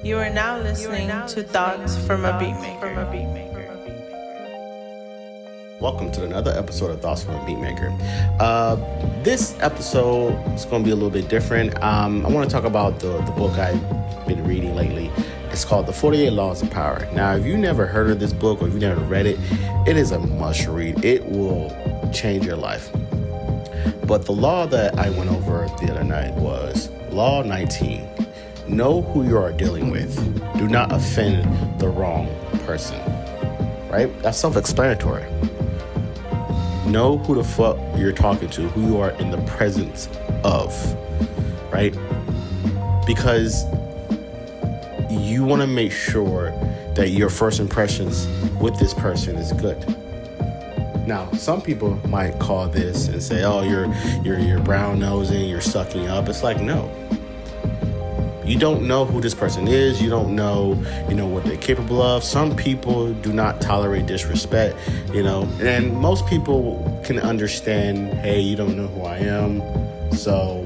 You are now listening to Thoughts from a Beatmaker. Welcome to another episode of Thoughts from a Beatmaker. This episode is going to be a little bit different. I want to talk about the book I've been reading lately. It's called The 48 Laws of Power. Now, if you've never heard of this book or if you've never read it, it is a must read. It will change your life. But the law that I went over the other night was Law 19. Know who you are dealing with. Do not offend the wrong person. Right? That's self-explanatory. Know who the fuck you're talking to, who you are in the presence of. Right? Because you want to make sure that your first impressions with this person is good. Now, some people might call this and say, "Oh, you're brown nosing, you're sucking up." It's like, no. You don't know who this person is. You don't know, what they're capable of. Some people do not tolerate disrespect, and most people can understand, hey, you don't know who I am, so,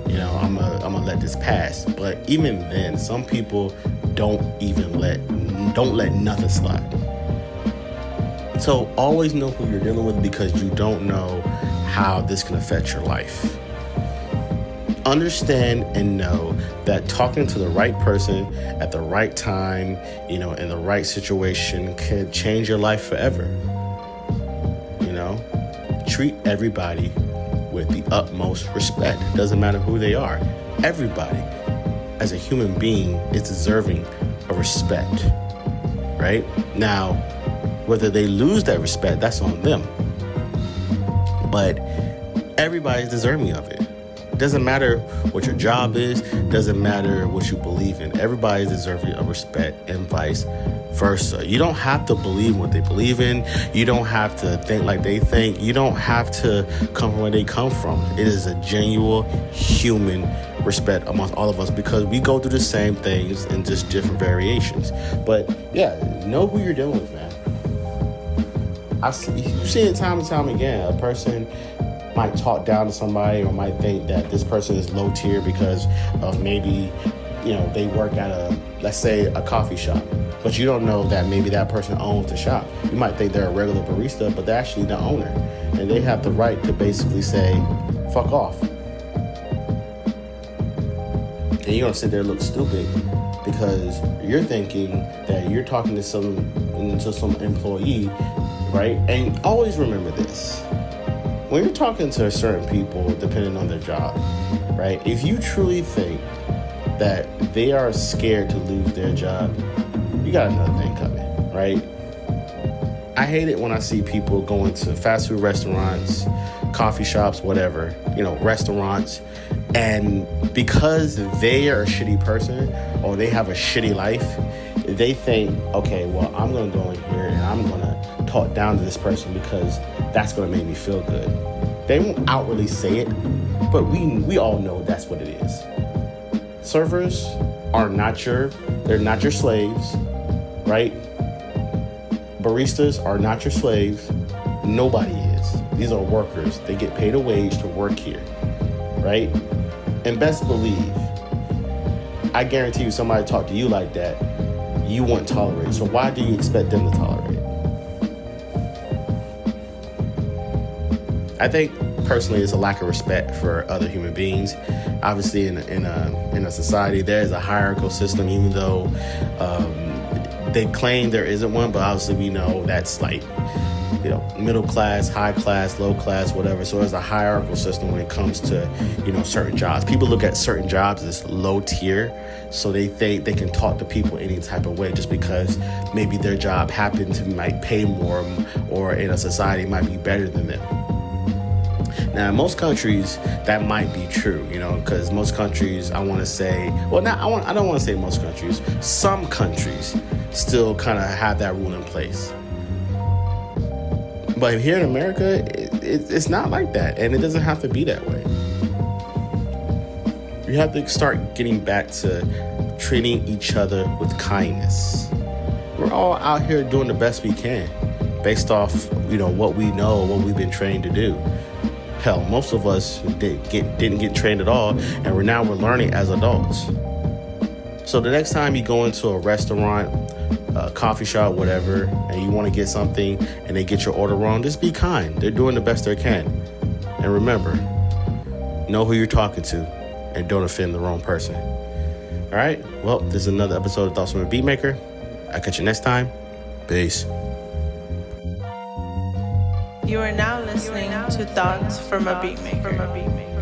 I'm gonna let this pass. But even then, some people don't let nothing slide. So always know who you're dealing with, because you don't know how this can affect your life. Understand and know that talking to the right person at the right time, in the right situation can change your life forever. Treat everybody with the utmost respect. Doesn't matter who they are. Everybody, as a human being, is deserving of respect, right? Now, whether they lose that respect, that's on them. But everybody's deserving of it. It doesn't matter what your job is. Doesn't matter what you believe in. Everybody's deserving of respect, and vice versa. You don't have to believe what they believe in. You don't have to think like they think. You don't have to come from where they come from. It is a genuine human respect amongst all of us, because we go through the same things in just different variations. But yeah, know who you're dealing with, man. You see it time and time again. A person might talk down to somebody, or might think that this person is low tier because of maybe, they work at let's say a coffee shop, but you don't know that maybe that person owns the shop. You might think they're a regular barista, but they're actually the owner, and they have the right to basically say, fuck off. And you're gonna sit there and look stupid because you're thinking that you're talking to some employee, right? And always remember this. When you're talking to certain people, depending on their job, right? If you truly think that they are scared to lose their job, you got another thing coming, right? I hate it when I see people going to fast food restaurants, coffee shops, whatever, restaurants, and because they are a shitty person or they have a shitty life, they think, okay, well, I'm going to go in here and I'm going to talk down to this person because that's going to make me feel good. They won't outwardly say it, but we all know that's what it is. Servers are they're not your slaves, right? Baristas are not your slaves. Nobody is. These are workers. They get paid a wage to work here, right? And best believe, I guarantee you, somebody talk to you like that, you wouldn't tolerate it. So why do you expect them to tolerate it? I think personally it's a lack of respect for other human beings. Obviously, in a society, there is a hierarchical system, even though they claim there isn't one. But obviously, we know that's like, middle class, high class, low class, whatever. So there's a hierarchical system when it comes to, certain jobs. People look at certain jobs as low tier, so they think they can talk to people any type of way just because maybe their job might pay more, or in a society might be better than them. Now, in most countries, that might be true, because most countries, I want to say, I don't want to say most countries. Some countries still kind of have that rule in place. But here in America, it's not like that, and it doesn't have to be that way. You have to start getting back to treating each other with kindness. We're all out here doing the best we can, based off, what we know, what we've been trained to do. Hell, most of us didn't get trained at all, and we're learning as adults. So the next time you go into a restaurant, a coffee shop, whatever, and you want to get something and they get your order wrong, just be kind. They're doing the best they can. And remember, know who you're talking to and don't offend the wrong person. All right? Well, this is another episode of Thoughts from a Beatmaker. I'll catch you next time. Peace. You are now listening to Thoughts from a Beatmaker.